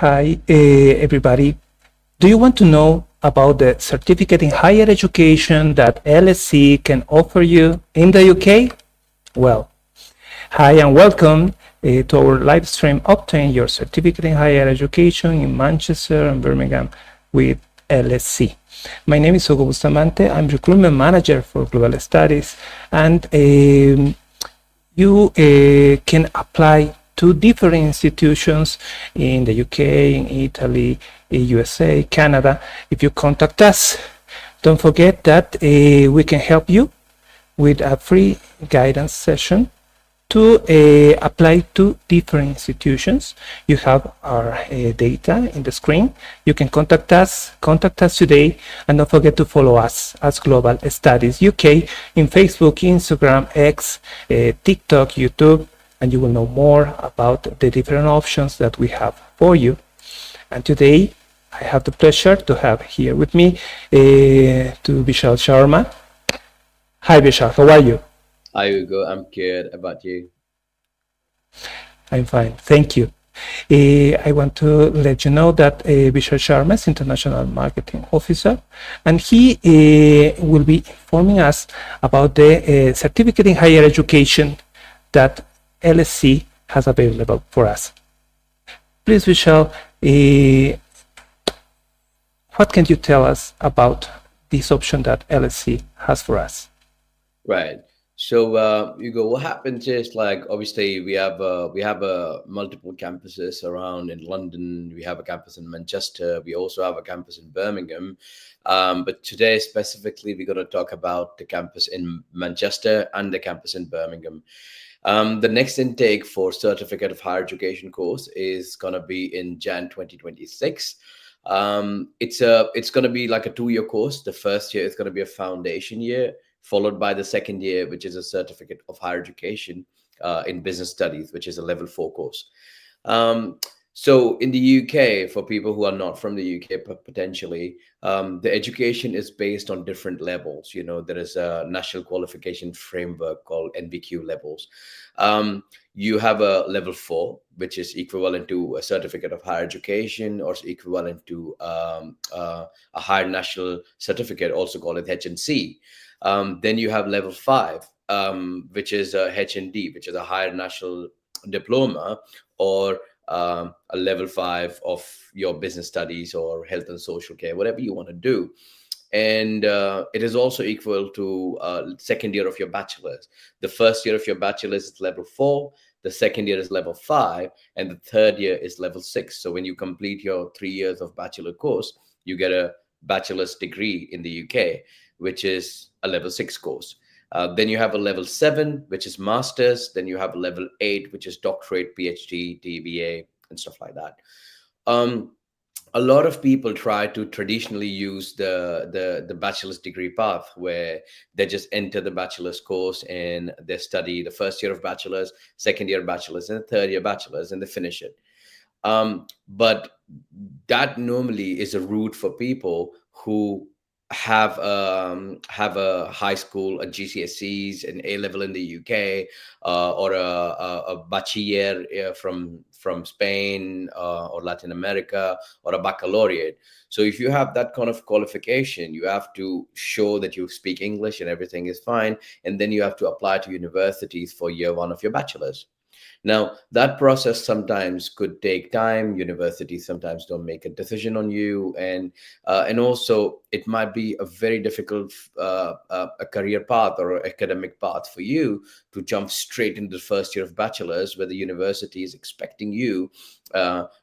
Hi, everybody. Do you want to know about the certificate in higher education that LSE can offer you in the UK? Well, hi and welcome to our live stream. Obtain your certificate in higher education in Manchester and Birmingham with LSE. My name is Hugo Bustamante. I'm recruitment manager for Global Studies, and you can apply to different institutions in the UK, in Italy, USA, Canada. If you contact us, don't forget that we can help you with a free guidance session to apply to different institutions. You have our data in the screen. You can contact us today, and don't forget to follow us as Global Studies UK in Facebook, Instagram, X, TikTok, YouTube, and you will know more about the different options that we have for you. And today I have the pleasure to have here with me to Vishal Sharma. Hi Vishal, how are you? Hi Hugo, I'm good. About you? I'm fine, thank you. I want to let you know that Vishal Sharma is International Marketing Officer, and he will be informing us about the certificate in higher education that LSE has available for us. Please, Vishal, what can you tell us about this option that LSE has for us? Right. So Hugo, what happens is like obviously we have multiple campuses around in London. We have a campus in Manchester. We also have a campus in Birmingham. But today specifically, we're going to talk about the campus in Manchester and the campus in Birmingham. The next intake for Certificate of Higher Education course is going to be in Jan 2026. It's going to be like a 2-year course. The first year is going to be a foundation year, followed by the second year, which is a Certificate of Higher Education in Business Studies, which is a level 4 course. So in the UK, for people who are not from the UK, potentially, the education is based on different levels. You know, there is a national qualification framework called NVQ levels. You have a level 4, which is equivalent to a certificate of higher education, or equivalent to a higher national certificate, also called it HNC. Then you have level 5, which is a HND, which is a higher national diploma, or a level 5 of your business studies or health and social care, whatever you want to do. And it is also equal to second year of your bachelor's. The first year of your bachelor's is level 4, the second year is level 5, and the third year is level 6. So when you complete your 3 years of bachelor course, you get a bachelor's degree in the UK, which is a level 6 course. Then you have a level 7, which is master's. Then you have a level 8, which is doctorate, PhD, DBA, and stuff like that. A lot of people try to traditionally use the bachelor's degree path, where they just enter the bachelor's course and they study the first year of bachelor's, second year bachelor's, and the third year bachelor's, and they finish it. But that normally is a route for people who have a high school, a GCSEs, an A level in the UK, or a bachiller from Spain or Latin America, or a baccalaureate. So if you have that kind of qualification, you have to show that you speak English and everything is fine, and then you have to apply to universities for year 1 of your bachelor's. Now, that process sometimes could take time. Universities sometimes don't make a decision on you, and also it might be a very difficult a career path or academic path for you to jump straight into the first year of bachelor's, where the university is expecting you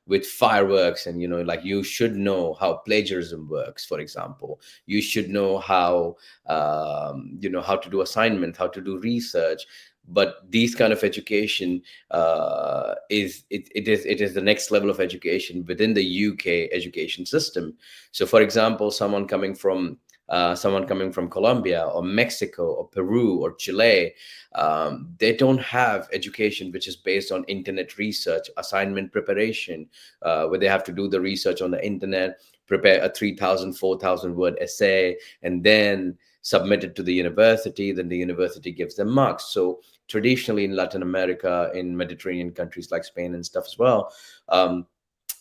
with fireworks, and like you should know how plagiarism works, for example. You should know how how to do assignment, how to do research. But these kind of education is the next level of education within the UK education system. So, for example, someone coming from Colombia or Mexico or Peru or Chile, they don't have education which is based on internet research, assignment preparation, where they have to do the research on the internet, prepare a 3,000, 4,000 word essay, and then submit it to the university. Then the university gives them marks. So traditionally in Latin America, in Mediterranean countries like Spain and stuff as well,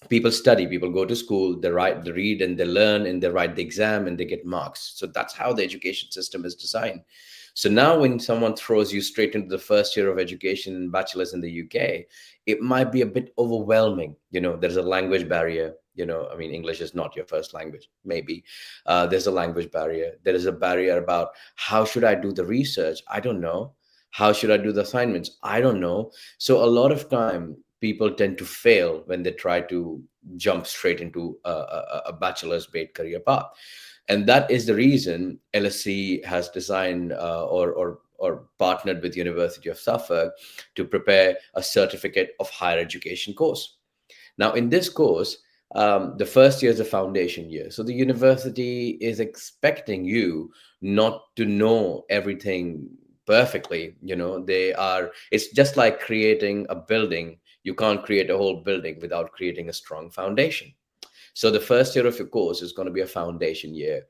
People study, people go to school, they write, they read, and they learn, and they write the exam, and they get marks. So that's how the education system is designed. So now when someone throws you straight into the first year of education and bachelor's in the UK, it might be a bit overwhelming. There's a language barrier. I mean, English is not your first language, maybe. There's a language barrier. There is a barrier about how should I do the research? I don't know. How should I do the assignments? I don't know. So a lot of time people tend to fail when they try to jump straight into a bachelor's based career path. And that is the reason LSE has designed or partnered with University of Suffolk to prepare a certificate of higher education course. Now, in this course, the first year is a foundation year. So the university is expecting you not to know everything perfectly. It's just like creating a building. You can't create a whole building without creating a strong foundation. So the first year of your course is going to be a foundation year.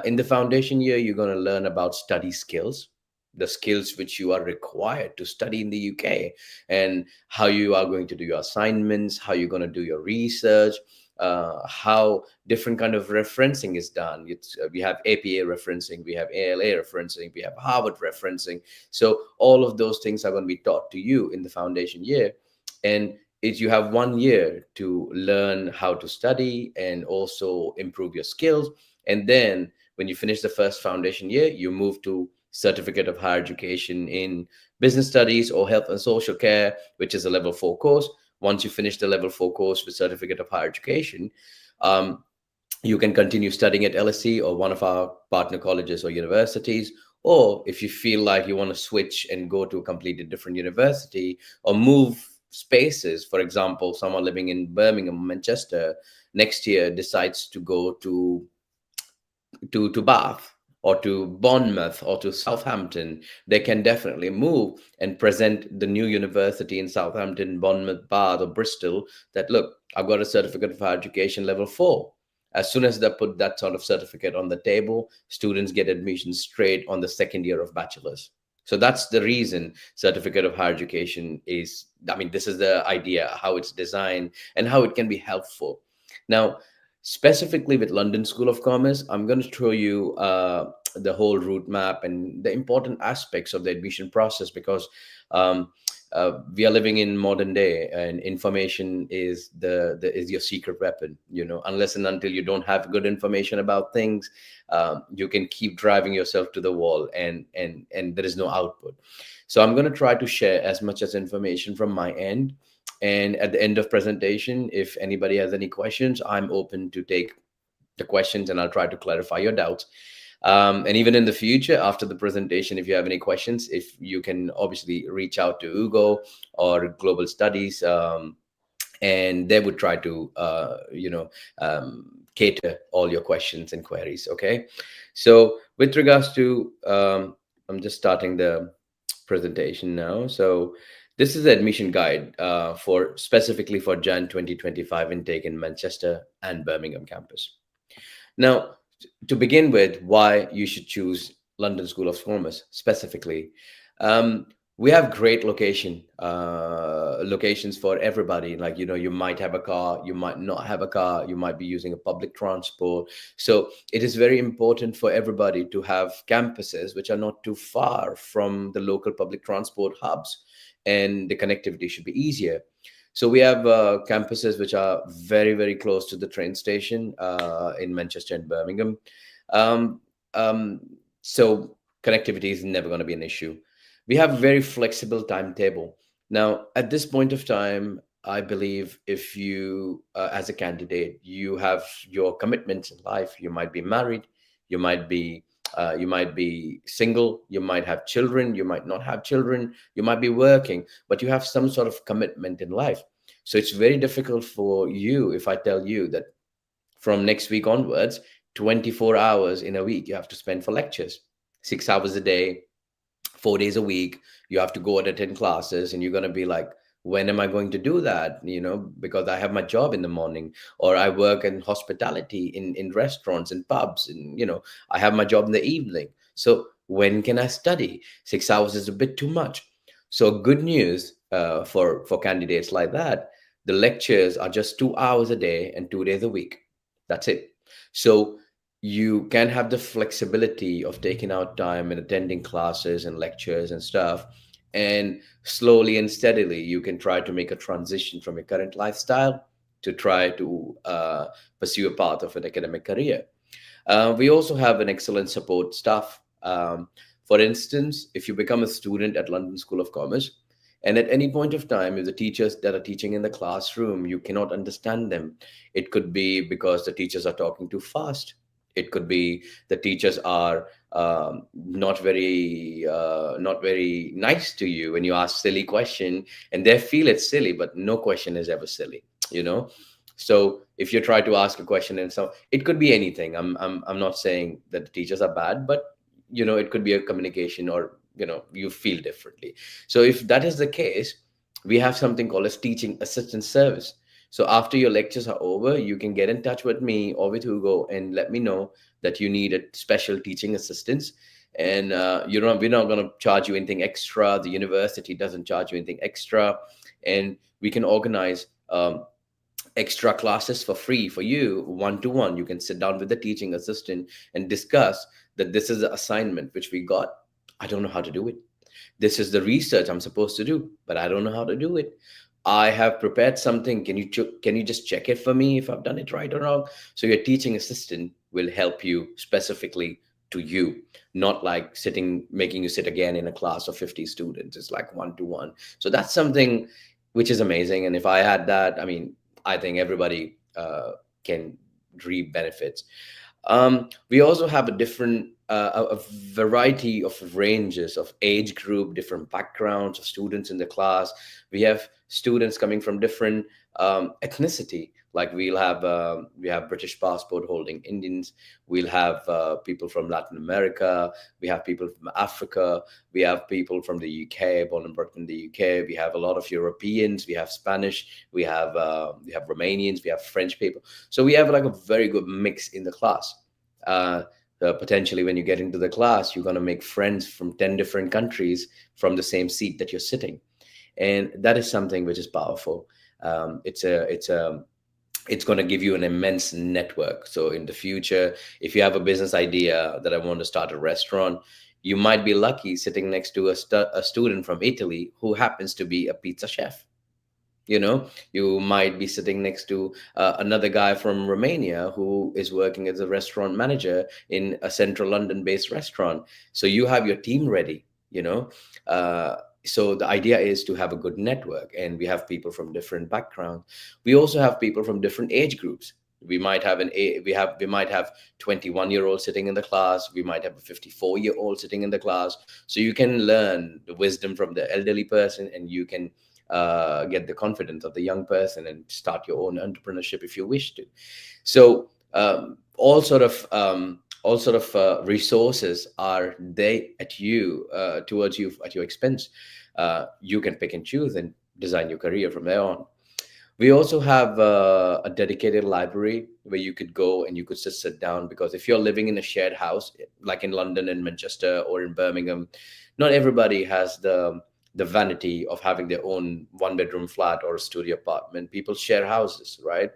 In the foundation year, you're going to learn about study skills, the skills which you are required to study in the UK, and how you are going to do your assignments, how you're going to do your research, how different kind of referencing is done. We have APA referencing, we have ALA referencing, we have Harvard referencing. So all of those things are going to be taught to you in the foundation year. And you have 1 year to learn how to study and also improve your skills. And then when you finish the first foundation year, you move to certificate of higher education in business studies or health and social care, which is a level 4 course. Once you finish the level 4 course with certificate of higher education, you can continue studying at LSE or one of our partner colleges or universities. Or if you feel like you want to switch and go to a completely different university or move spaces, for example, someone living in Birmingham, Manchester, next year decides to go to Bath or to Bournemouth or to Southampton, they can definitely move and present the new university in Southampton, Bournemouth, Bath, or Bristol that, look, I've got a certificate of higher education level 4. As soon as they put that sort of certificate on the table, students get admission straight on the second year of bachelor's. So that's the reason certificate of higher education is, I mean, this is the idea, how it's designed and how it can be helpful. Now, specifically with London School of Commerce, I'm going to show you the whole route map and the important aspects of the admission process, because we are living in modern day, and information is is your secret weapon. Unless and until you don't have good information about things, you can keep driving yourself to the wall, and there is no output. So I'm going to try to share as much as information from my end. And at the end of presentation, if anybody has any questions, I'm open to take the questions, and I'll try to clarify your doubts. And even in the future, after the presentation, if you have any questions, if you can obviously reach out to Ugo or Global Studies, and they would try to, cater all your questions and queries. Okay. So with regards to, I'm just starting the presentation now. So this is the admission guide for specifically for Jan 2025 intake in Manchester and Birmingham campus. Now, to begin with, why you should choose London School of Commerce specifically. We have great locations for everybody. Like, you might have a car, you might not have a car, you might be using a public transport. So it is very important for everybody to have campuses which are not too far from the local public transport hubs, and the connectivity should be easier. So we have campuses which are very, very close to the train station in Manchester and Birmingham. So connectivity is never going to be an issue. We have a very flexible timetable. Now, at this point of time, I believe if you, as a candidate, you have your commitments in life, you might be married, you might be single, you might have children, you might not have children, you might be working, but you have some sort of commitment in life. So it's very difficult for you if I tell you that from next week onwards, 24 hours in a week you have to spend for lectures, 6 hours a day, 4 days a week. You have to go and attend classes, and you're going to be like, when am I going to do that? Because I have my job in the morning, or I work in hospitality in restaurants and pubs, and I have my job in the evening. So when can I study? 6 hours is a bit too much. So good news for candidates like that The lectures are just 2 hours a day and 2 days a week. That's it. So you can have the flexibility of taking out time and attending classes and lectures and stuff. And slowly and steadily, you can try to make a transition from your current lifestyle to try to pursue a path of an academic career. We also have an excellent support staff. For instance, if you become a student at London School of Commerce, and at any point of time, if the teachers that are teaching in the classroom, you cannot understand them, it could be because the teachers are talking too fast. It could be the teachers are not very nice to you when you ask silly question, and they feel it's silly, but no question is ever silly, you know. So if you try to ask a question and so it could be anything. I'm not saying that the teachers are bad, but it could be a communication, or you feel differently. So if that is the case, we have something called as teaching assistant service. So after your lectures are over, you can get in touch with me or with Hugo and let me know that you need a special teaching assistance. And we're not going to charge you anything extra. The university doesn't charge you anything extra, and we can organize extra classes for free for you, one to one. You can sit down with the teaching assistant and discuss that this is the assignment which we got. I don't know how to do it. This is the research I'm supposed to do, but I don't know how to do it. I have prepared something. Can you just check it for me if I've done it right or wrong? So your teaching assistant will help you specifically to you, not like making you sit again in a class of 50 students. It's like one to one. So that's something which is amazing. And if I had that, I mean, I think everybody can reap benefits. We also have a variety of ranges of age group, different backgrounds of students in the class. We have students coming from different ethnicity. Like we have British passport holding Indians. We'll have people from Latin America. We have people from Africa. We have people from the UK, born and brought up in the UK. We have a lot of Europeans. We have Spanish. We have Romanians. We have French people. So we have like a very good mix in the class. Potentially, when you get into the class, you're going to make friends from 10 different countries from the same seat that you're sitting, and that is something which is powerful. It's going to give you an immense network. So in the future, if you have a business idea that I want to start a restaurant, you might be lucky sitting next to a student from Italy who happens to be a pizza chef. You might be sitting next to another guy from Romania who is working as a restaurant manager in a central London based restaurant. So you have your team ready. So the idea is to have a good network, and we have people from different backgrounds. We also have people from different age groups. We might have 21-year-old sitting in the class. We might have a 54-year-old sitting in the class. So you can learn the wisdom from the elderly person, and you can get the confidence of the young person and start your own entrepreneurship if you wish to. So all sort of resources are they at you, towards you, at your expense. You can pick and choose and design your career from there on. We also have a dedicated library where you could go and you could just sit down, because if you're living in a shared house, like in London and Manchester or in Birmingham, not everybody has the vanity of having their own one-bedroom flat or a studio apartment. People share houses, right?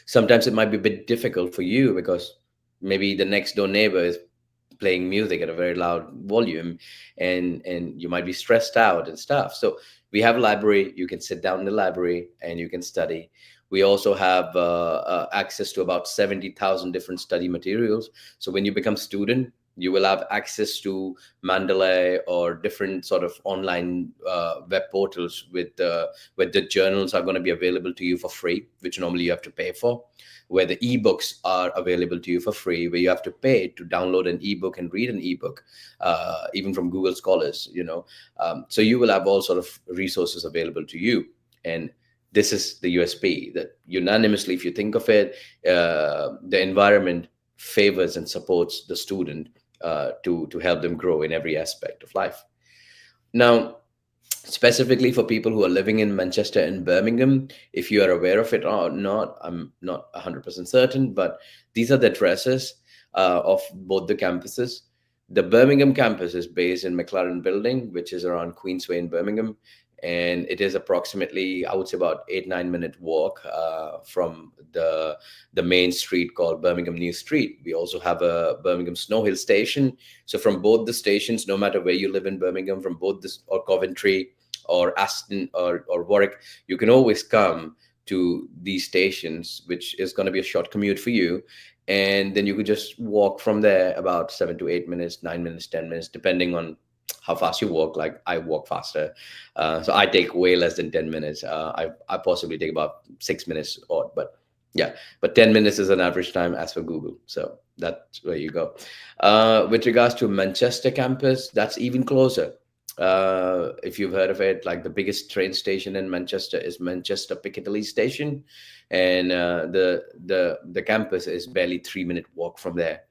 Sometimes it might be a bit difficult for you because maybe the next door neighbor is playing music at a very loud volume, and you might be stressed out and stuff. So we have a library. You can sit down in the library and you can study. We also have access to about 70,000 different study materials. So when you become student, you will have access to Mandalay or different sort of online web portals where the journals are going to be available to you for free, which normally you have to pay for, where the ebooks are available to you for free, where you have to pay to download an ebook and read an ebook, even from Google Scholars. So you will have all sort of resources available to you. And this is the USP, that unanimously, if you think of it, the environment favors and supports the student to help them grow in every aspect of life. Now, specifically for people who are living in Manchester and Birmingham, if you are aware of it or not, I'm not 100% certain, but these are the addresses of both the campuses. The Birmingham campus is based in McLaren Building, which is around Queensway in Birmingham, and it is approximately, I would say, about 8-9 minute walk from the main street called Birmingham New Street. We also have a Birmingham Snow Hill station. So from both the stations, no matter where you live in Birmingham, from both this or Coventry or Aston or Warwick, you can always come to these stations, which is going to be a short commute for you. And then you could just walk from there about 7 to 8 minutes, 9 minutes, 10 minutes, depending on how fast you walk. Like I walk faster. So I take way less than 10 minutes. I possibly take about 6 minutes odd, but yeah, but 10 minutes is an average time as for Google. So that's where you go. With regards to Manchester campus, that's even closer. If you've heard of it, like the biggest train station in Manchester is Manchester Piccadilly Station, and the campus is barely 3 minute walk from there.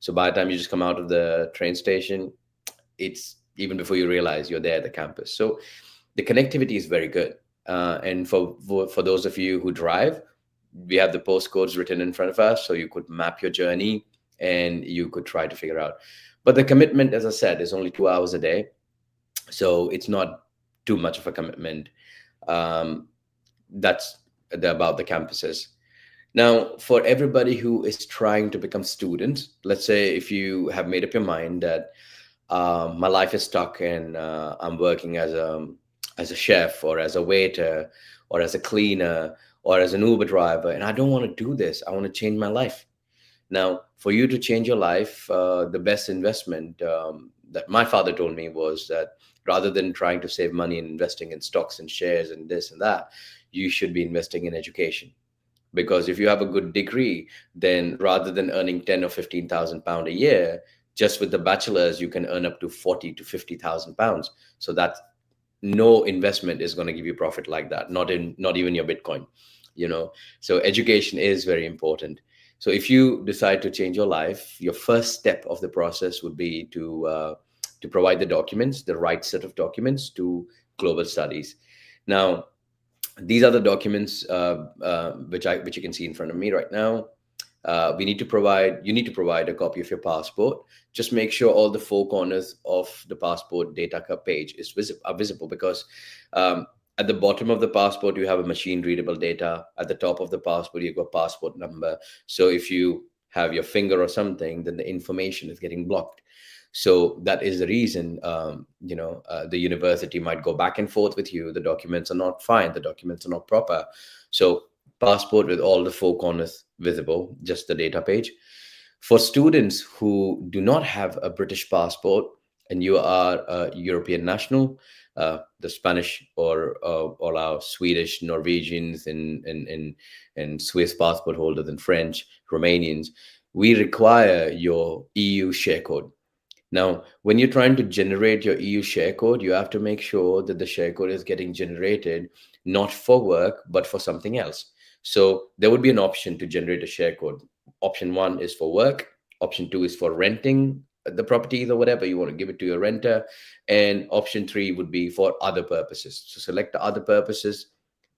So by the time you just come out of the train station, it's even before you realize you're there at the campus. So the connectivity is very good. And for those of you who drive, we have the postcodes written in front of us, so you could map your journey and you could try to figure out. But the commitment, as I said, is only 2 hours a day, so it's not too much of a commitment. That's about the campuses. Now, for everybody who is trying to become students, let's say if you have made up your mind that my life is stuck and I'm working as a chef or as a waiter or as a cleaner or as an Uber driver, and I don't want to do this. I want to change my life. Now, for you to change your life, the best investment that my father told me was that rather than trying to save money and investing in stocks and shares and this and that, you should be investing in education. Because if you have a good degree, then rather than earning 10 or 15,000 pound a year, just with the bachelor's, you can earn up to 40 to 50,000 pounds. So that no investment is going to give you profit like that. Not even your Bitcoin, So education is very important. So if you decide to change your life, your first step of the process would be to provide the documents, the right set of documents to Global Studies. Now, these are the documents which you can see in front of me right now. You need to provide a copy of your passport. Just make sure all the four corners of the passport data page are visible, because at the bottom of the passport, you have a machine readable data. At the top of the passport, you've got passport number. So if you have your finger or something, then the information is getting blocked. So that is the reason, the university might go back and forth with you. The documents are not fine. The documents are not proper. So passport with all the four corners visible, just the data page. For students who do not have a British passport and you are a European national, the Spanish or our Swedish, Norwegians, and Swiss passport holders, and French, Romanians, we require your EU share code. Now, when you're trying to generate your EU share code, you have to make sure that the share code is getting generated not for work, but for something else. So there would be an option to generate a share code. Option 1 is for work. Option 2 is for renting the properties or whatever. You want to give it to your renter. And option 3 would be for other purposes. So select the other purposes,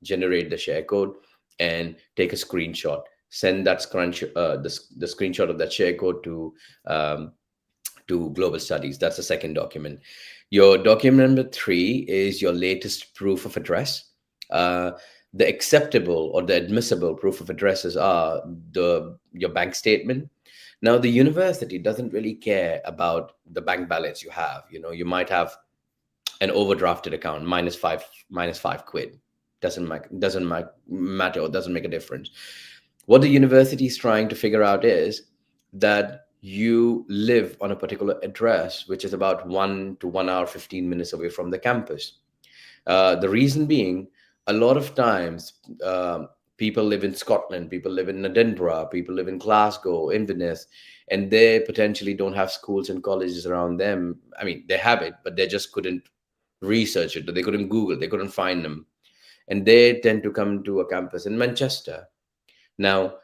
generate the share code, and take a screenshot. Send that the screenshot of that share code to Global Studies. That's the second document. Your document number 3 is your latest proof of address. The acceptable or the admissible proof of addresses are your bank statement. Now, the university doesn't really care about the bank balance you have. You might have an overdrafted account, minus five quid. Doesn't matter, or doesn't make a difference. What the university is trying to figure out is that you live on a particular address, which is about 1 to 1 hour, 15 minutes away from the campus. The reason being, a lot of times, people live in Scotland, people live in Edinburgh, people live in Glasgow, Inverness, and they potentially don't have schools and colleges around them. I mean, they have it, but they just couldn't research it, or they couldn't Google, they couldn't find them. And they tend to come to a campus in Manchester. Now,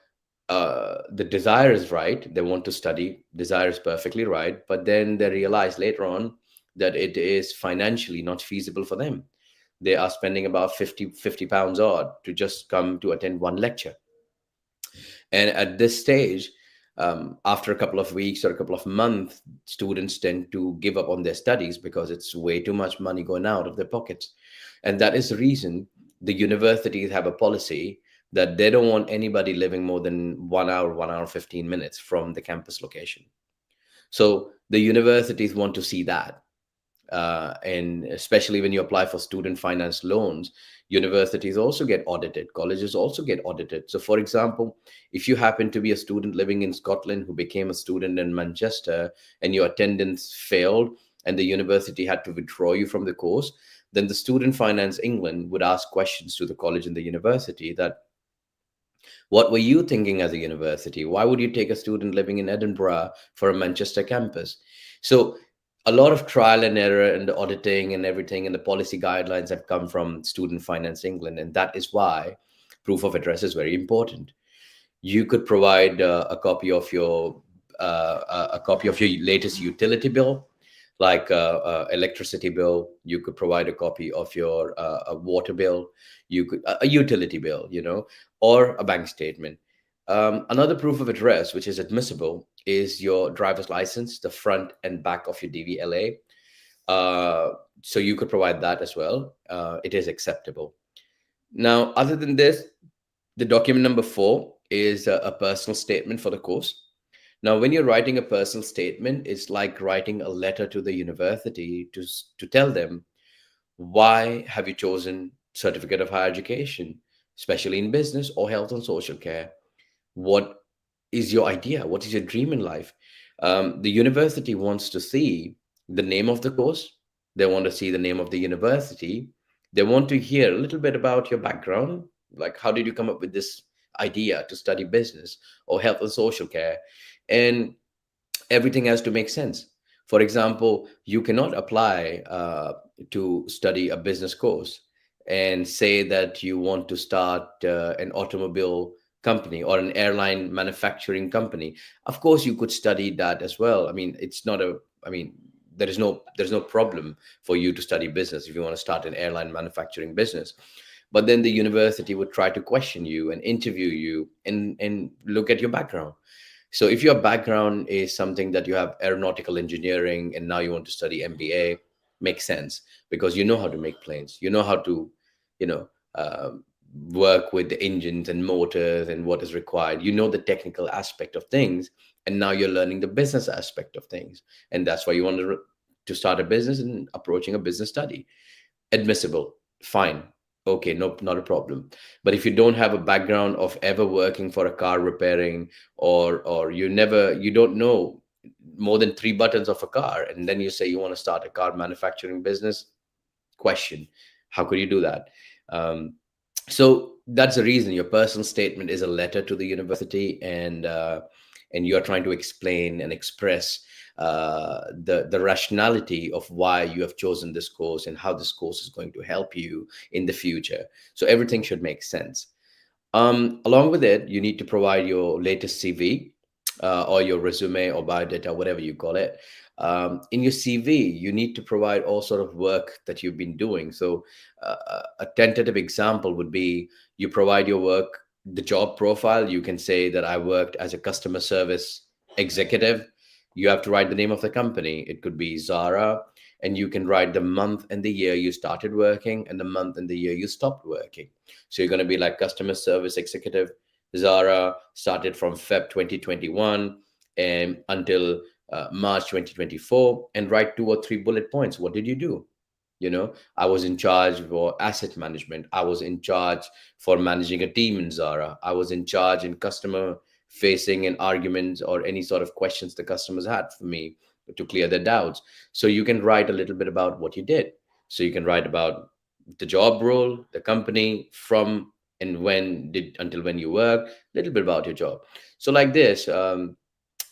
the desire is right. They want to study. Desire is perfectly right. But then they realize later on that it is financially not feasible for them. They are spending about 50 pounds odd to just come to attend one lecture. And at this stage, After a couple of weeks or a couple of months, students tend to give up on their studies because it's way too much money going out of their pockets. And that is the reason the universities have a policy that they don't want anybody living more than 1 hour, 1 hour, 15 minutes from the campus location. So the universities want to see that. And especially when you apply for student finance loans, universities also get audited, colleges also get audited. So for example, if you happen to be a student living in Scotland who became a student in Manchester and your attendance failed and the university had to withdraw you from the course, then the Student Finance England would ask questions to the college and the university that, what were you thinking as a university? Why would you take a student living in Edinburgh for a Manchester campus? So a lot of trial and error and the auditing and everything and the policy guidelines have come from Student Finance England. And that is why proof of address is very important. You could provide a copy of your latest utility bill, like electricity bill. You could provide a copy of your a water bill. You could a utility bill, or a bank statement. Another proof of address which is admissible is your driver's license, the front and back of your DVLA. So you could provide that as well. It is acceptable. Now, other than this, the document number 4 is a personal statement for the course. Now, when you're writing a personal statement, it's like writing a letter to the university to tell them, why have you chosen certificate of higher education, especially in business or health and social care? What is your idea? What is your dream in life? The university wants to see the name of the course. They want to see the name of the university. They want to hear a little bit about your background, like how did you come up with this idea to study business or health and social care? And everything has to make sense. For example, you cannot apply to study a business course and say that you want to start an automobile company or an airline manufacturing company. Of course, you could study that as well. I mean, it's not a, I mean, there's no problem for you to study business if you want to start an airline manufacturing business. But then the university would try to question you and interview you and look at your background. So if your background is something that you have aeronautical engineering and now you want to study MBA, makes sense because you know how to make planes, you know how to, you know, work with the engines and motors and what is required. You know the technical aspect of things, and now you're learning the business aspect of things, and that's why you want to start a business and approaching a business study. Admissible, fine, okay, no, not a problem. But if you don't have a background of ever working for a car repairing, or you don't know more than 3 buttons of a car, and then you say you want to start a car manufacturing business, question, how could you do that? So that's the reason your personal statement is a letter to the university, and you are trying to explain and express the rationality of why you have chosen this course and how this course is going to help you in the future. So everything should make sense. Along with it, you need to provide your latest CV, or your resume or biodata, whatever you call it. In your CV, you need to provide all sort of work that you've been doing. So a tentative example would be you provide your work, the job profile. You can say that I worked as a customer service executive. You have to write the name of the company. It could be Zara, and you can write the month and the year you started working and the month and the year you stopped working. So you're going to be like customer service executive, Zara, started from Feb 2021 and until March 2024, and write 2 or 3 bullet points. What did you do? I was in charge for asset management. I was in charge for managing a team in Zara. I was in charge in customer facing and arguments or any sort of questions the customers had for me to clear their doubts. So you can write a little bit about what you did. So you can write about the job role, the company, from and when did until when you work, a little bit about your job. So like this,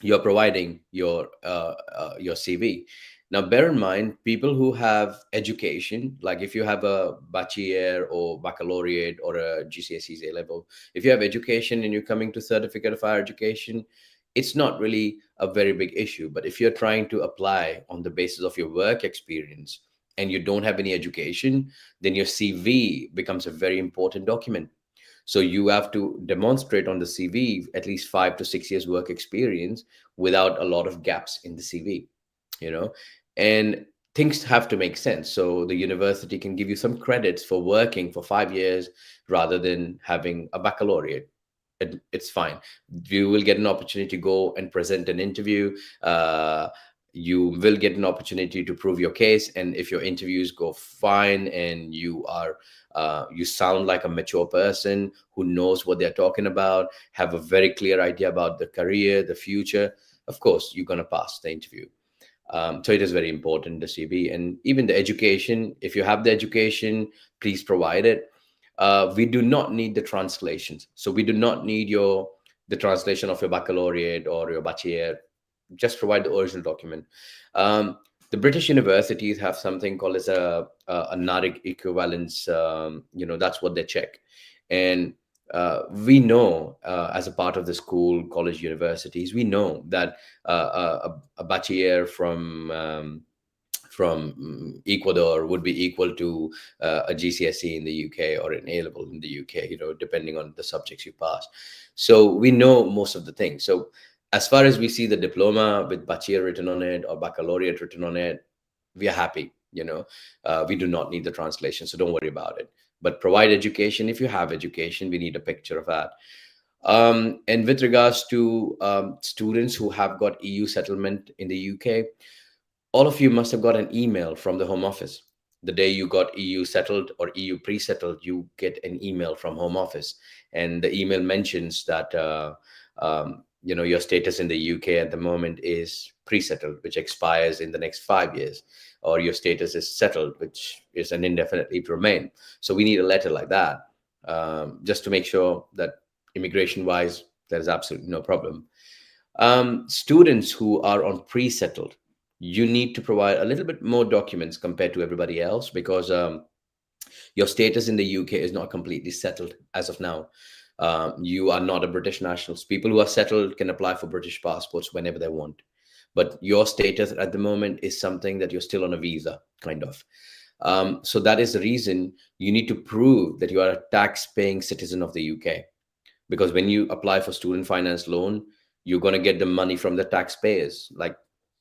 you're providing your CV. Now, bear in mind, people who have education, like if you have a bachelor or baccalaureate or a GCSEs A level, if you have education and you're coming to certificate of higher education, it's not really a very big issue. But if you're trying to apply on the basis of your work experience and you don't have any education, then your CV becomes a very important document. So you have to demonstrate on the CV at least 5 to 6 years work experience without a lot of gaps in the CV, you know, and things have to make sense. So the university can give you some credits for working for 5 years rather than having a baccalaureate. It's fine. You will get an opportunity to go and present an interview. You will get an opportunity to prove your case, and if your interviews go fine and you sound like a mature person who knows what they're talking about, have a very clear idea about the career, the future, of course you're going to pass the interview. So it is very important, the CV, and even the education. If you have the education, please provide it. We do not need the translations. So we do not need the translation of your baccalaureate or your bachelier. Just provide the original document. Um, the British universities have something called as a NARIC equivalence. That's what they check. And we know, as a part of the school, college, universities, we know that a bachelier from Ecuador would be equal to a GCSE in the UK or an A level in the UK, depending on the subjects you pass. So we know most of the things. So as far as we see the diploma with bachelier written on it or baccalaureate written on it, we are happy. We do not need the translation, so don't worry about it. But provide education. If you have education, we need a picture of that. And with regards to students who have got EU settlement in the UK, all of you must have got an email from the Home Office. The day you got EU settled or EU pre-settled, you get an email from Home Office, and the email mentions that your status in the UK at the moment is pre-settled, which expires in the next 5 years, or your status is settled, which is an indefinite leave to remain. So we need a letter like that, just to make sure that immigration-wise there is absolutely no problem. Students who are on pre-settled, you need to provide a little bit more documents compared to everybody else, because your status in the UK is not completely settled as of now. You are not a British national. People who are settled can apply for British passports whenever they want. But your status at the moment is something that you're still on a visa, kind of. So that is the reason you need to prove that you are a tax-paying citizen of the UK. Because when you apply for student finance loan, you're going to get the money from the taxpayers, like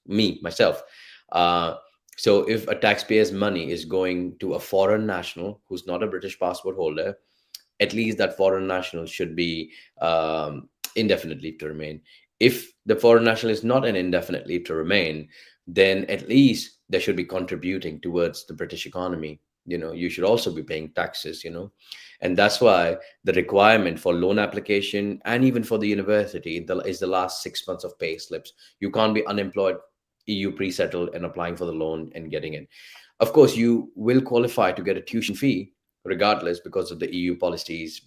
myself. So if a taxpayer's money is going to a foreign national who's not a British passport holder, at least that foreign national should be indefinite leave to remain. If the foreign national is not an indefinite leave to remain, then at least they should be contributing towards the British economy. You should also be paying taxes, and that's why the requirement for loan application and even for the university is the last 6 months of pay slips. You can't be unemployed, EU pre-settled, and applying for the loan and getting it. Of course, you will qualify to get a tuition fee regardless because of the EU policies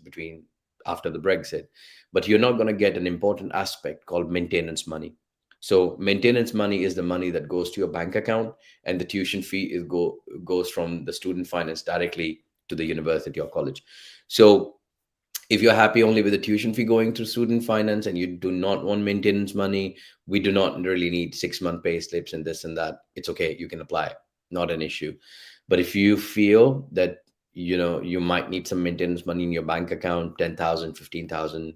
after the Brexit, but you're not going to get an important aspect called maintenance money. So maintenance money is the money that goes to your bank account, and the tuition fee goes from the student finance directly to the university or college. So if you're happy only with the tuition fee going through student finance and you do not want maintenance money, we do not really need 6-month pay slips and this and that. It's okay. You can apply. Not an issue. But if you feel that, you might need some maintenance money in your bank account, 10,000, 15,000,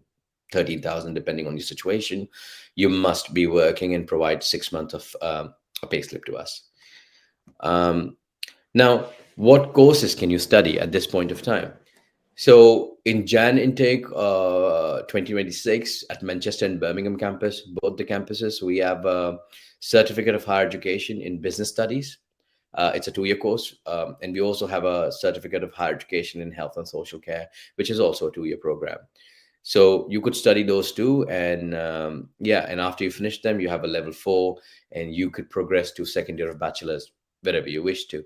13,000, depending on your situation, you must be working and provide 6 months of a pay slip to us. Now, what courses can you study at this point of time? So in Jan intake 2026 at Manchester and Birmingham campus, both the campuses, we have a certificate of higher education in business studies. It's a 2-year course. And we also have a certificate of higher education in health and social care, which is also a 2-year program. So you could study those two, and and after you finish them, you have a level 4, and you could progress to second year of bachelor's wherever you wish to.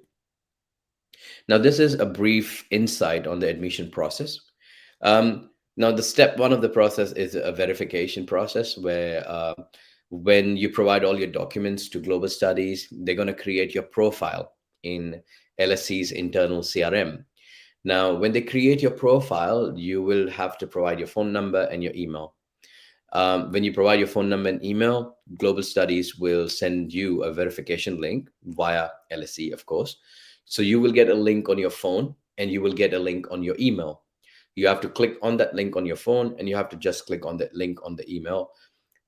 Now, this is a brief insight on the admission process. Now, the step 1 of the process is a verification process where when you provide all your documents to Global Studies, they're going to create your profile in LSC's internal CRM. Now, when they create your profile, you will have to provide your phone number and your email. When you provide your phone number and email, Global Studies will send you a verification link via LSC, of course. So you will get a link on your phone and you will get a link on your email. You have to click on that link on your phone, and you have to just click on that link on the email.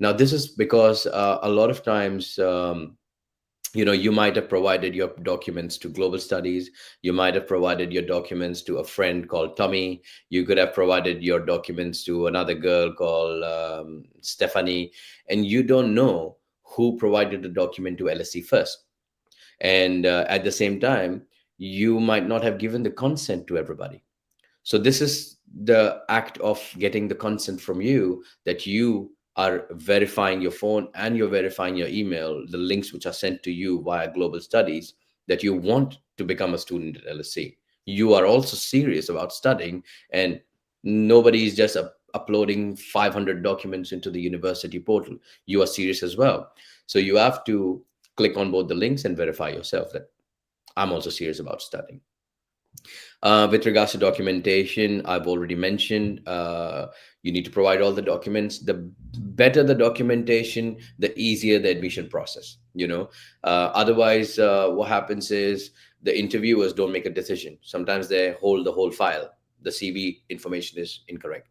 Now, this is because a lot of times, you might have provided your documents to Global Studies. You might have provided your documents to a friend called Tommy. You could have provided your documents to another girl called Stephanie, and you don't know who provided the document to LSE first. And at the same time, you might not have given the consent to everybody. So this is the act of getting the consent from you, that you are verifying your phone and you're verifying your email, the links which are sent to you via Global Studies, that you want to become a student at LSE. You are also serious about studying, and nobody is just uploading 500 documents into the university portal. You are serious as well. So you have to click on both the links and verify yourself that I'm also serious about studying. With regards to documentation, I've already mentioned you need to provide all the documents. The better the documentation, the easier the admission process. Otherwise, what happens is the interviewers don't make a decision. Sometimes they hold the whole file. The CV information is incorrect.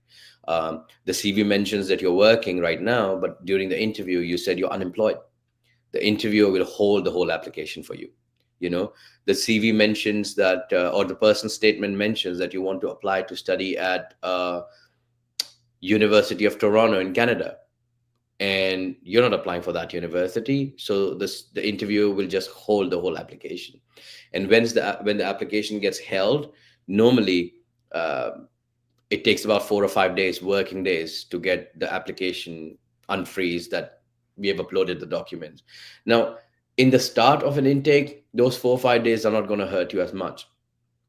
The CV mentions that you're working right now, but during the interview, you said you're unemployed. The interviewer will hold the whole application for you. you know the CV mentions that, or the personal statement mentions that you want to apply to study at University of Toronto in Canada, and you're not applying for that university. So the interviewer will just hold the whole application. And when the application gets held, normally uh, it takes about 4 or 5 days, working days, to get the application unfreeze that we have uploaded the documents. Now, in the start of an intake, those 4 or 5 days are not going to hurt you as much.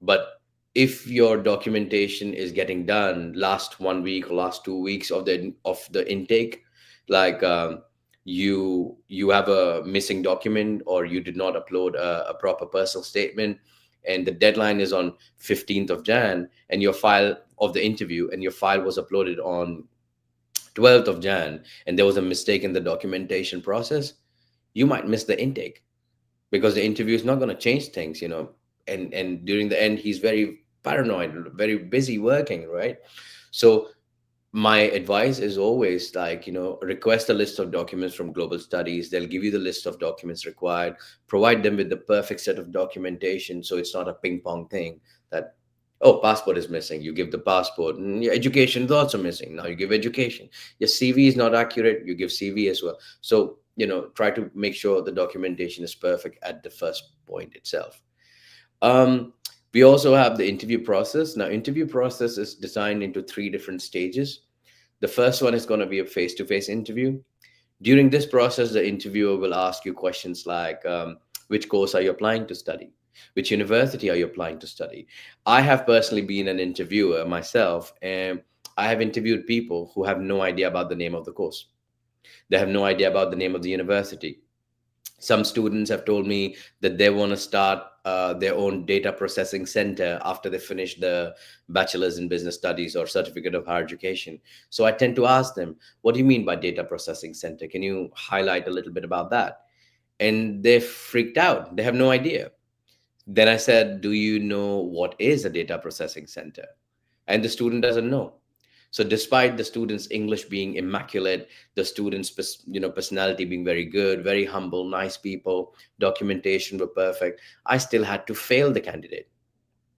But if your documentation is getting done last 1 week or last 2 weeks of the intake, like you have a missing document, or you did not upload a proper personal statement, and the deadline is on 15th of Jan, and your file of the interview and your file was uploaded on 12th of Jan, and there was a mistake in the documentation process, you might miss the intake, because the interview is not going to change things. And during the end, he's very paranoid, very busy working, right? So my advice is always, like, request a list of documents from Global Studies. They'll give you the list of documents required. Provide them with the perfect set of documentation, so it's not a ping pong thing that, oh, passport is missing, you give the passport, and your education is also missing, now you give education. Your CV is not accurate, you give CV as well. So try to make sure the documentation is perfect at the first point itself. um, we also have the interview process. Now, interview process is designed into three different stages. The first one is going to be a face-to-face interview. During this process, the interviewer will ask you questions like, which course are you applying to study? Which university are you applying to study? I have personally been an interviewer myself, and I have interviewed people who have no idea about the name of the course. They have no idea about the name of the university. Some students have told me that they want to start their own data processing center after they finish the bachelor's in business studies or certificate of higher education. So I tend to ask them, what do you mean by data processing center? Can you highlight a little bit about that? And they freaked out. They have no idea. Then I said, do you know what is a data processing center? And the student doesn't know. So despite the student's English being immaculate, the student's personality being very good, very humble, nice people, documentation were perfect, I still had to fail the candidate.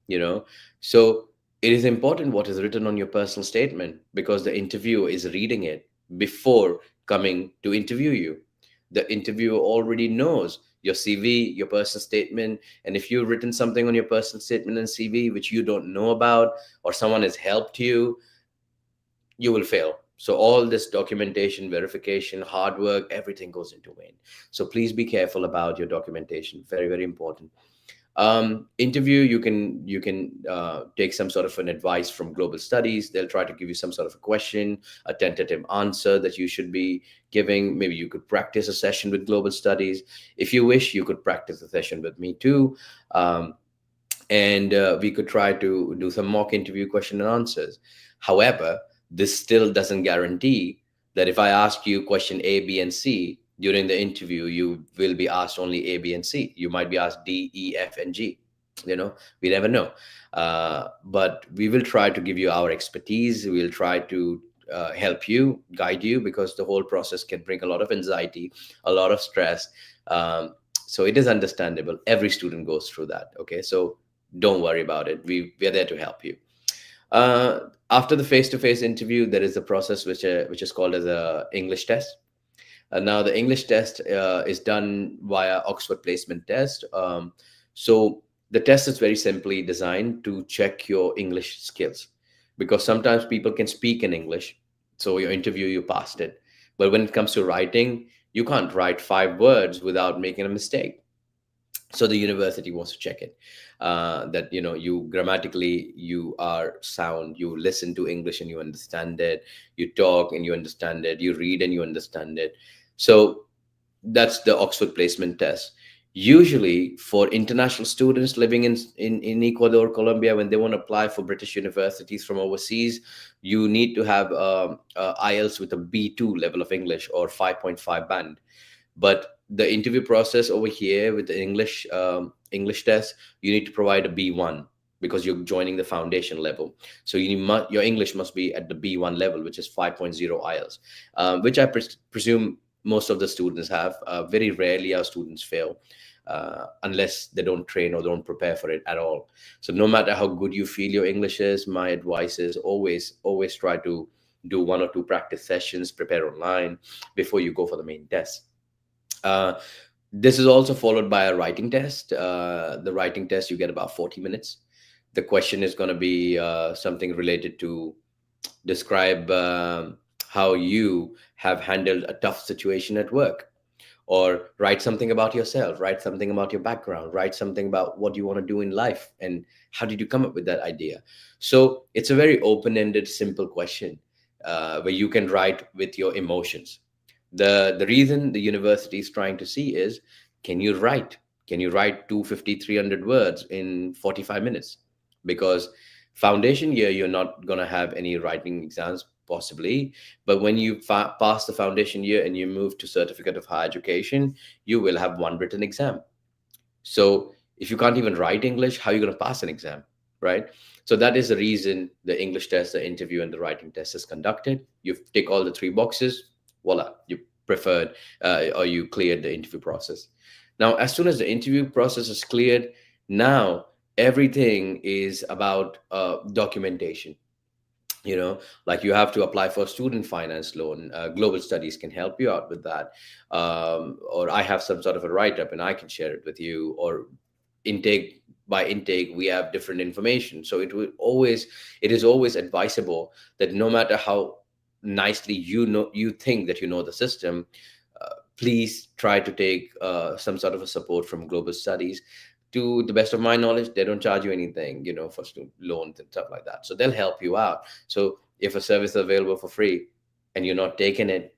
you know so it is important what is written on your personal statement, because the interviewer is reading it before coming to interview you. The interviewer already knows your CV, your personal statement, and if you've written something on your personal statement and CV which you don't know about, or someone has helped you, you will fail. So all this documentation, verification, hard work, everything goes into vain. So please be careful about your documentation. Very, very important. Interview, you can take some sort of an advice from Global Studies. They'll try to give you some sort of a question, a tentative answer that you should be giving. Maybe you could practice a session with Global Studies. If you wish, you could practice a session with me too. And we could try to do some mock interview question and answers. However, this still doesn't guarantee that if I ask you question A, B, and C during the interview, you will be asked only A, B, and C. You might be asked D, E, F, and G. We never know. But we will try to give you our expertise. We'll try to help you, guide you, because the whole process can bring a lot of anxiety, a lot of stress. So it is understandable. Every student goes through that. Okay, so don't worry about it. We are there to help you. After the face-to-face interview, there is a process which is called as a English test. Now, the English test is done via Oxford Placement Test. So the test is very simply designed to check your English skills, because sometimes people can speak in English. So your interview, you passed it. But when it comes to writing, you can't write 5 words without making a mistake. So the university wants to check it, that you grammatically you are sound, you listen to English and you understand it, you talk and you understand it, you read and you understand it. So that's the Oxford Placement Test. Usually for international students living in Ecuador, Colombia, when they want to apply for British universities from overseas, you need to have IELTS with a B2 level of English or 5.5 band. But the interview process over here with the English test, you need to provide a B1, because you're joining the foundation level. So your English must be at the B1 level, which is 5.0 IELTS, which I presume most of the students have. Very rarely our students fail, unless they don't train or don't prepare for it at all. So no matter how good you feel your English is, my advice is always try to do 1 or 2 practice sessions, prepare online before you go for the main test. Uh, this is also followed by a writing test. The writing test, you get about 40 minutes. The question is going to be something related to describe how you have handled a tough situation at work, or write something about yourself, write something about your background, write something about what you want to do in life and how did you come up with that idea. So it's a very open-ended, simple question, where you can write with your emotions. The reason the university is trying to see is, can you write, 250, 300 words in 45 minutes? Because foundation year, you're not going to have any writing exams possibly, but when you pass the foundation year and you move to certificate of higher education, you will have one written exam. So if you can't even write English, how are you going to pass an exam, right? So that is the reason the English test, the interview, and the writing test is conducted. You tick all the 3 boxes, voila, you preferred, or you cleared the interview process. Now, as soon as the interview process is cleared, now everything is about documentation. Like you have to apply for a student finance loan. Global Studies can help you out with that. Or I have some sort of a write-up and I can share it with you. Or intake by intake, we have different information. So it is always advisable that no matter how nicely you think that you know the system, please try to take some sort of a support from Global Studies. To the best of my knowledge, they don't charge you anything, for student loans and stuff like that. So they'll help you out. So if a service is available for free and you're not taking it,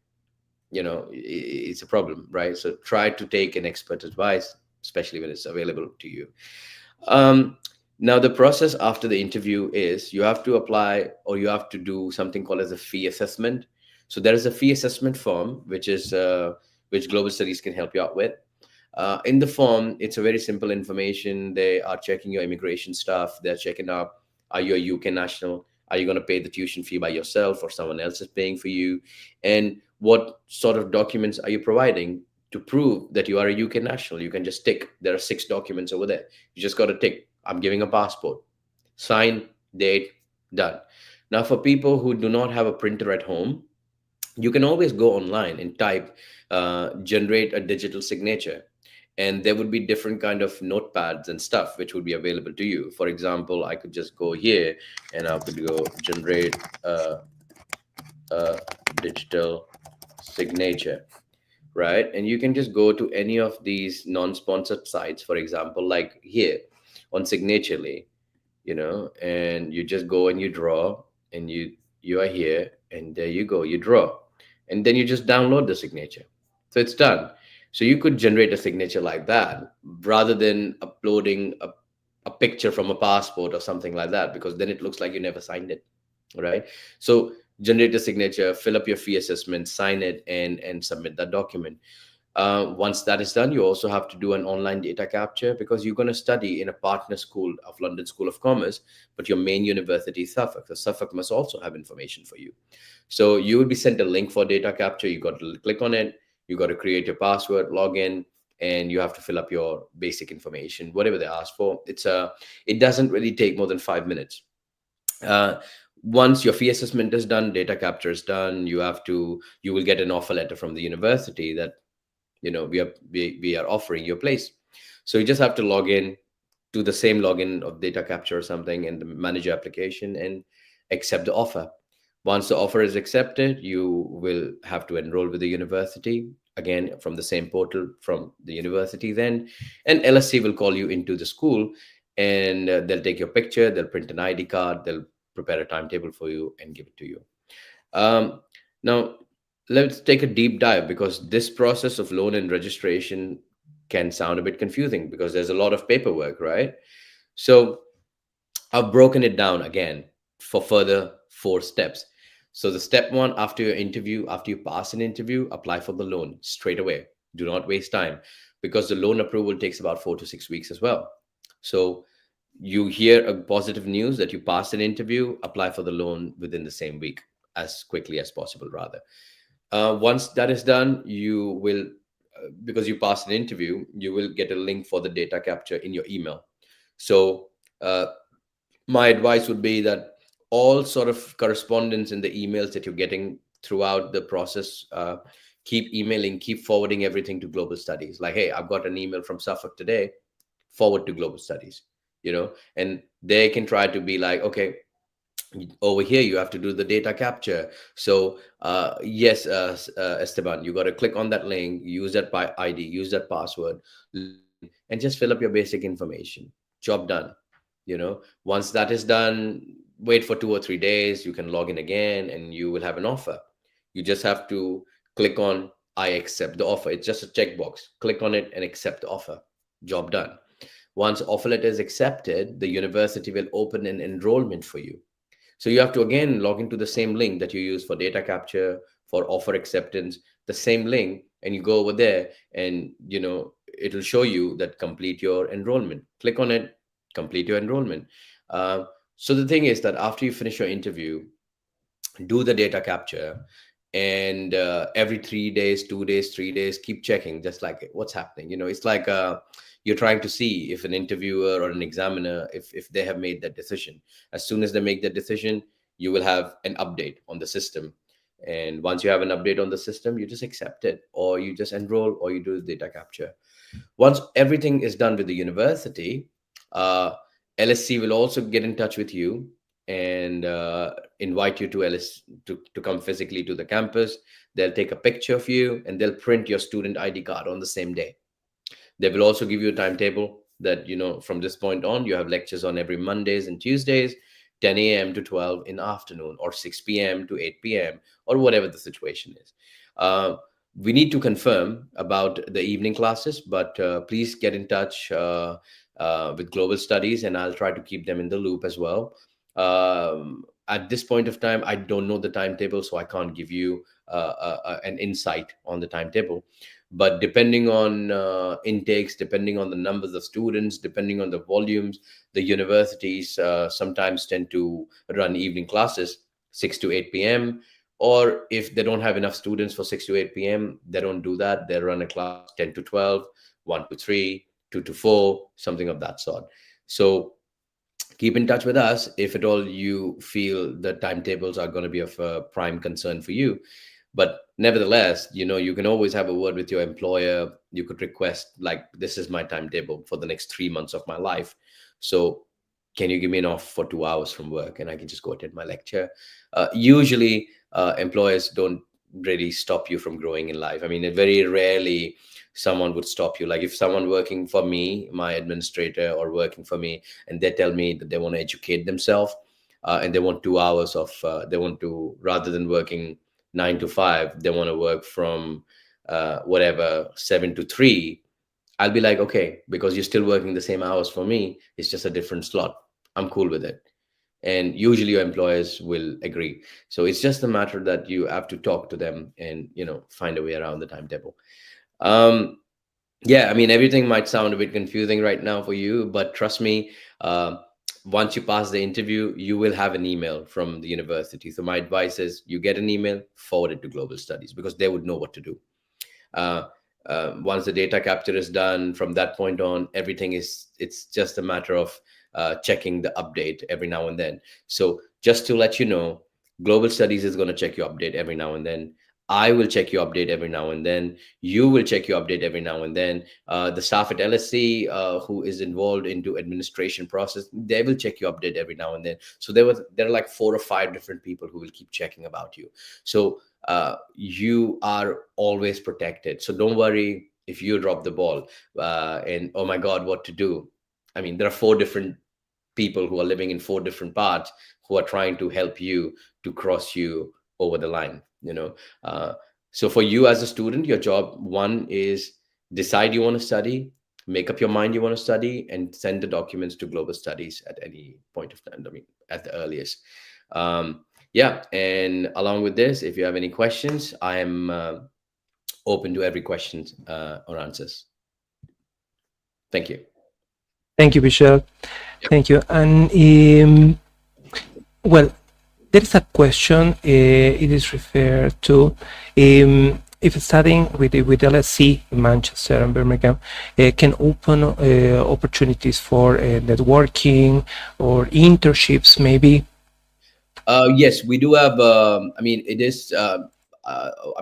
it's a problem, right? So try to take an expert advice, especially when it's available to you. Um, Now, the process after the interview is you have to apply, or you have to do something called as a fee assessment. So there is a fee assessment form, which Global Studies can help you out with. In the form, it's a very simple information. They are checking your immigration stuff. They're checking out, are you a UK national? Are you going to pay the tuition fee by yourself or someone else is paying for you? And what sort of documents are you providing to prove that you are a UK national? You can just tick. There are 6 documents over there. You just got to tick. I'm giving a passport. Sign, date, done. Now, for people who do not have a printer at home, you can always go online and type generate a digital signature, and there would be different kind of notepads and stuff which would be available to you. For example, I could just go here and I could go generate a digital signature, right? And you can just go to any of these non-sponsored sites, for example, like here on Signaturely, and you just go and you draw, and you are here, and there you go, you draw, and then you just download the signature. So it's done. So you could generate a signature like that rather than uploading a picture from a passport or something like that, because then it looks like you never signed it, right? So generate a signature, fill up your fee assessment, sign it, and submit that document. Once that is done, you also have to do an online data capture, because you're going to study in a partner school of London School of Commerce, but your main university is Suffolk. So Suffolk must also have information for you. So you will be sent a link for data capture. You got to click on it. You got to create your password, log in, and you have to fill up your basic information, whatever they ask for. It doesn't really take more than 5 minutes. uh, Once your fee assessment is done, data capture is done, you will get an offer letter from the university that, we are offering your place. So you just have to log in to the same login of data capture or something and manage your application and accept the offer. Once the offer is accepted, you will have to enroll with the university again from the same portal from the university then, and LSC will call you into the school, and they'll take your picture, they'll print an ID card, they'll prepare a timetable for you and give it to you. um, Now, let's take a deep dive, because this process of loan and registration can sound a bit confusing because there's a lot of paperwork, right? So I've broken it down again for further 4 steps. So the step one, after your interview, after you pass an interview, apply for the loan straight away. Do not waste time, because the loan approval takes about 4 to 6 weeks as well. So you hear a positive news that you passed an interview, apply for the loan within the same week, as quickly as possible, rather. Once that is done, you will, because you passed an interview, you will get a link for the data capture in your email. So uh, my advice would be that all sort of correspondence in the emails that you're getting throughout the process, keep emailing, keep forwarding everything to Global Studies. Like, hey, I've got an email from Suffolk today, forward to Global Studies, and they can try to be like, okay, over here you have to do the data capture. So yes, Esteban, you got to click on that link, use that by ID, use that password, log in, and just fill up your basic information. Job done. Once that is done, wait for 2 or 3 days, you can log in again and you will have an offer. You just have to click on I accept the offer. It's just a checkbox. Click on it and accept the offer. Job done. Once offer letter is accepted, the university will open an enrollment for you. So you have to again log into the same link that you use for data capture, for offer acceptance, the same link, and you go over there and it'll show you that complete your enrollment. Click on it, complete your enrollment. Uh, so the thing is that after you finish your interview, do the data capture, and every 3 days, 2 days, 3 days, keep checking, just like what's happening. It's like you're trying to see if an interviewer or an examiner, if they have made that decision. As soon as they make that decision, you will have an update on the system, and once you have an update on the system, you just accept it, or you just enroll, or you do the data capture. Once everything is done with the university, uh, LSC will also get in touch with you and invite you to to come physically to the campus. They'll take a picture of you and they'll print your student ID card on the same day. They will also give you a timetable that, from this point on, you have lectures on every Mondays and Tuesdays, 10 a.m. to 12 in the afternoon, or 6 p.m. to 8 p.m., or whatever the situation is. We need to confirm about the evening classes, but please get in touch with Global Studies, and I'll try to keep them in the loop as well. At this point of time, I don't know the timetable, so I can't give you an insight on the timetable. But depending on intakes, depending on the numbers of students, depending on the volumes, the universities sometimes tend to run evening classes 6 to 8 p.m. Or if they don't have enough students for 6 to 8 p.m., they don't do that. They run a class 10 to 12, 1 to 3, 2 to 4, something of that sort. So keep in touch with us if at all you feel the timetables are going to be of prime concern for you. But nevertheless, you can always have a word with your employer. You could request, like, this is my timetable for the next 3 months of my life, so can you give me an off for 2 hours from work and I can just go attend my lecture? Usually employers don't really stop you from growing in life. I mean, very rarely someone would stop you. Like, if someone working for me, my administrator, or working for me, and they tell me that they want to educate themselves, and they want 2 hours of they want to, rather than working 9 to 5, they want to work from whatever 7 to 3, I'll be like, okay, because you're still working the same hours for me, it's just a different slot. I'm cool with it. And usually your employers will agree. So it's just a matter that you have to talk to them and find a way around the timetable. Yeah, I mean, everything might sound a bit confusing right now for you, but trust me, uh, once you pass the interview, you will have an email from the university. So my advice is you get an email, forward it to Global Studies because they would know what to do. uh, Once the data capture is done, from that point on, everything is, it's just a matter of checking the update every now and then. So just to let you know, Global Studies is going to check your update every now and then. I will check your update every now and then. You will check your update every now and then. The staff at LSC who is involved into administration process, they will check your update every now and then. So there are like 4 or 5 different people who will keep checking about you. So you are always protected. So don't worry if you drop the ball and oh my God, what to do? I mean, there are 4 different people who are living in 4 different parts who are trying to help you to cross you over the line. So for you as a student, your job one is decide you want to study, make up your mind you want to study, and send the documents to Global Studies at any point of time. I mean, at the earliest. Yeah, and along with this, if you have any questions, I am open to every question or answers. Thank you. Thank you, Vishal. Yep. Thank you. And well, there is a question. It is referred to if studying with LSC in Manchester and Birmingham can open opportunities for networking or internships, maybe. Yes, we do have. I mean, it is. I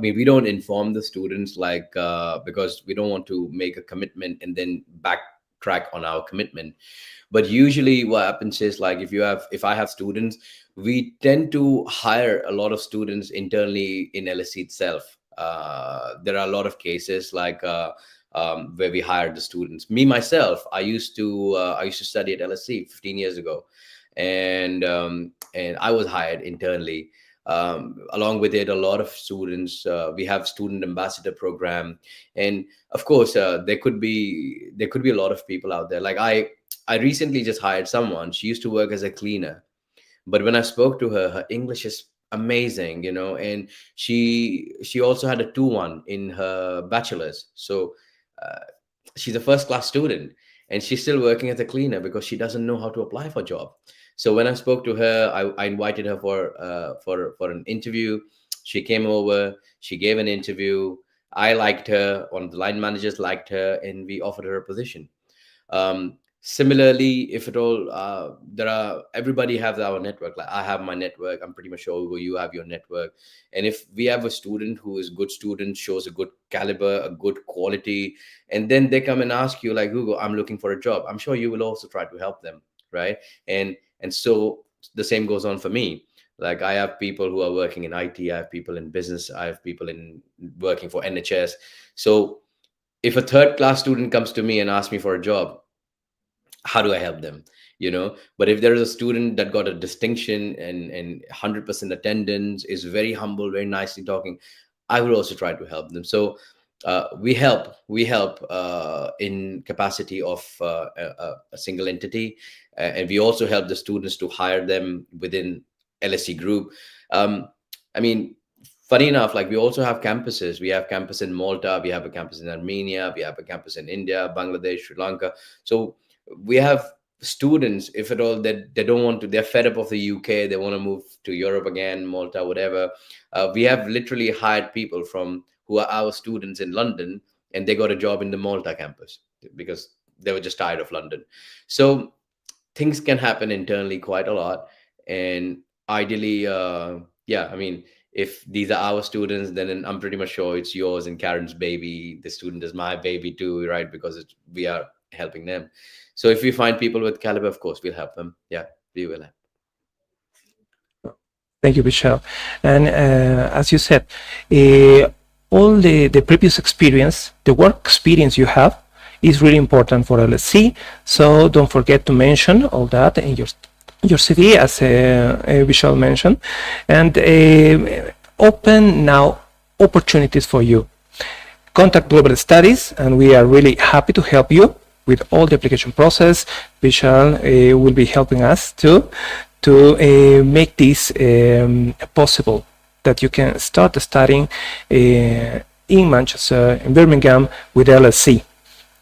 mean, we don't inform the students because we don't want to make a commitment and then backtrack on our commitment. But usually, what happens is like if I have students, we tend to hire a lot of students internally in LSE itself. There are a lot of cases where we hired the students. Me myself, I used to study at LSE 15 years ago, and I was hired internally. Along with it, a lot of students. We have student ambassador program, and of course, there could be a lot of people out there. Like I recently just hired someone. She used to work as a cleaner, but when I spoke to her, her English is amazing, and she also had a 2-1 in her bachelor's. So uh, she's a first class student, and she's still working as a cleaner because she doesn't know how to apply for a job. So when I spoke to her, I invited her for an interview. She came over, she gave an interview. I liked her, one of the line managers liked her, and we offered her a position. Similarly, if at all, everybody has our network. Like I have my network, I'm pretty much sure you have your network. And if we have a student who is good student, shows a good caliber, a good quality, and then they come and ask you like, Hugo, I'm looking for a job, I'm sure you will also try to help them, right? And so the same goes on for me. Like I have people who are working in IT, I have people in business, I have people in working for NHS. So if a third class student comes to me and asks me for a job, how do I help them? But if there is a student that got a distinction and 100% attendance, is very humble, very nicely talking, I will also try to help them. So we help in capacity of a single entity, and we also help the students to hire them within LSE group. I mean, funny enough, like we also have campuses. We have campus in Malta, we have a campus in Armenia, we have a campus in India, Bangladesh, Sri Lanka. So we have students, if at all, that they don't want to, they're fed up of the UK, they want to move to Europe again, Malta, whatever. We have literally hired people who are our students in London, and they got a job in the Malta campus because they were just tired of London. So things can happen internally quite a lot. And ideally, I mean, if these are our students, then I'm pretty much sure it's yours and Karen's baby. The student is my baby too, right? Because we are helping them. So if we find people with caliber, of course, we'll help them. Yeah, we will help. Thank you, Vishal. And as you said, all the previous experience, the work experience you have, is really important for LSC. So don't forget to mention all that in your CV, as Vishal mentioned, and open now opportunities for you. Contact Global Studies, and we are really happy to help you with all the application process. Vishal will be helping us to make this possible, that you can start studying in Manchester, in Birmingham, with LSE.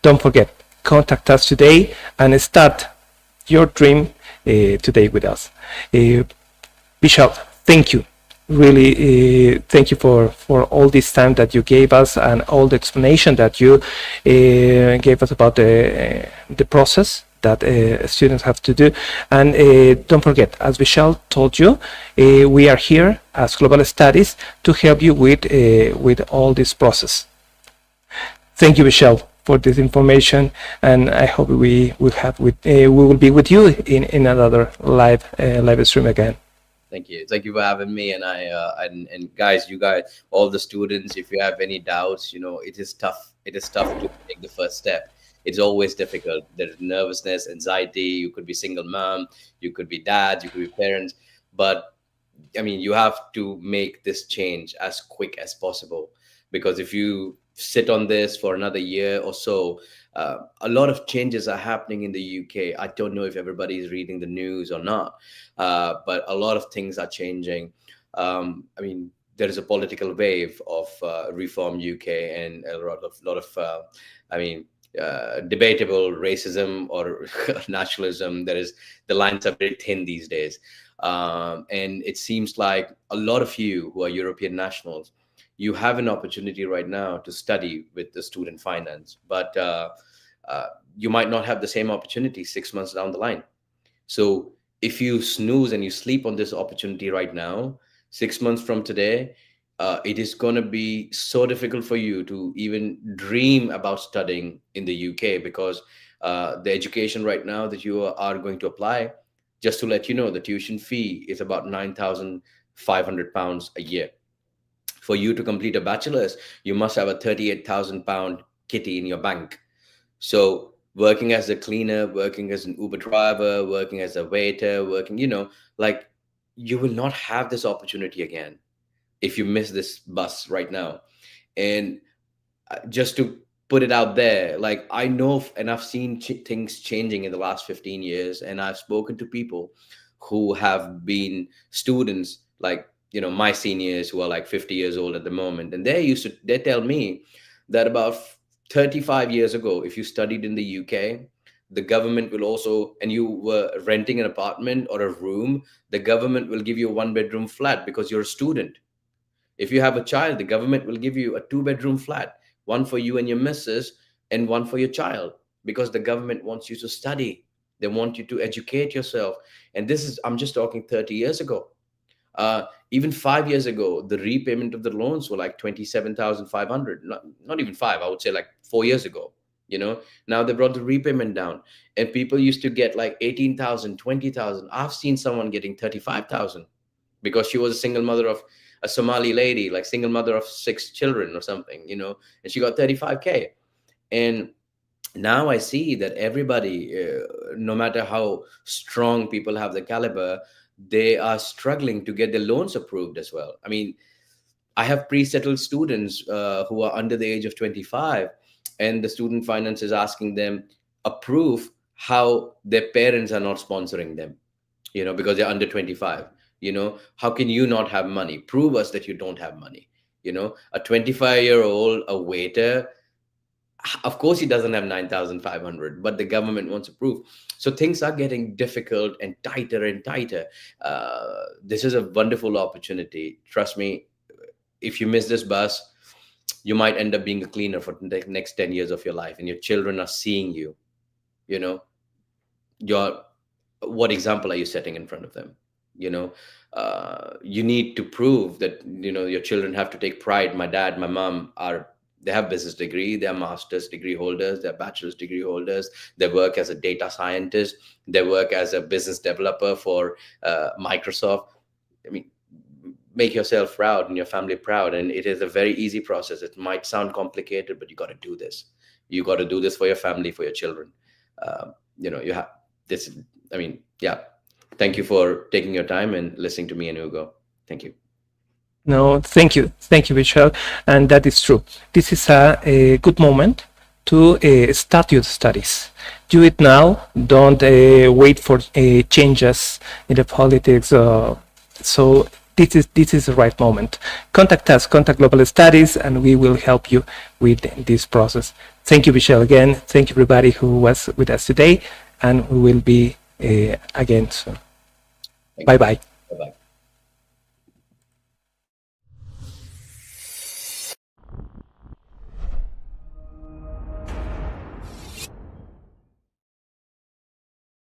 Don't forget, contact us today and start your dream today with us. Vishal, thank you. Really, thank you for all this time that you gave us and all the explanation that you gave us about the process that students have to do. And don't forget, as Vishal told you, we are here as Global Studies to help you with all this process. Thank you, Vishal, for this information, and I hope we will be with you in another live stream again. Thank you for having me. And and guys, you guys, all the students, if you have any doubts, it is tough. It is tough to take the first step. It's always difficult. There's nervousness, anxiety. You could be single mom, you could be dads, you could be parents, but I mean, you have to make this change as quick as possible, because if you sit on this for another year or so, a lot of changes are happening in the UK. I don't know if everybody is reading the news or not, but a lot of things are changing. I mean, there is a political wave of Reform UK and a lot of debatable racism or nationalism. The lines are very thin these days, and it seems like a lot of you who are European nationals, you have an opportunity right now to study with the student finance, but you might not have the same opportunity 6 months down the line. So if you snooze and you sleep on this opportunity right now, 6 months from today, it is going to be so difficult for you to even dream about studying in the UK, because the education right now that you are going to apply, just to let you know, the tuition fee is about £9,500 a year. For you to complete a bachelor's, you must have a £38,000 kitty in your bank. So working as a cleaner, working as an Uber driver, working as a waiter, you will not have this opportunity again if you miss this bus right now. And just to put it out there, like, I know and I've seen things changing in the last 15 years. And I've spoken to people who have been students, like, my seniors who are like 50 years old at the moment. And they tell me that about 35 years ago, if you studied in the UK, the government will also, and you were renting an apartment or a room, the government will give you a 1-bedroom flat because you're a student. If you have a child, the government will give you a 2-bedroom flat, one for you and your missus and one for your child, because the government wants you to study. They want you to educate yourself. And I'm just talking 30 years ago. Even 5 years ago, the repayment of the loans were like 27,500. Not even 5, I would say like 4 years ago. Now they brought the repayment down, and people used to get like 18,000, 20,000. I've seen someone getting 35,000 because she was a single mother of a Somali lady, like single mother of 6 children or something, and she got 35K. And now I see that everybody, no matter how strong people have the caliber, they are struggling to get their loans approved as well. I mean, I have pre-settled students who are under the age of 25, and the student finance is asking them a proof how their parents are not sponsoring them, because they're under 25. How can you not have money? Prove us that you don't have money. A 25-year-old, a waiter, of course he doesn't have 9,500, but the government wants a proof. So things are getting difficult and tighter and tighter. This is a wonderful opportunity. Trust me, if you miss this bus, you might end up being a cleaner for the next 10 years of your life, and your children are seeing you. What example are you setting in front of them? You need to prove that, your children have to take pride. My dad, my mom they have business degree, they're master's degree holders, they're bachelor's degree holders, they work as a data scientist, they work as a business developer for Microsoft. I mean, make yourself proud and your family proud. And it is a very easy process. It might sound complicated, but you got to do this. You got to do this for your family, for your children. You have this. I mean, yeah. Thank you for taking your time and listening to me and Hugo. Thank you. No, thank you, Vishal, and that is true. This is a good moment to start your studies. Do it now. Don't wait for changes in the politics. So this is the right moment. Contact us, contact Global Studies, and we will help you with this process. Thank you, Vishal, again. Thank you, everybody who was with us today, and we will be again soon. Bye-bye. Bye-bye.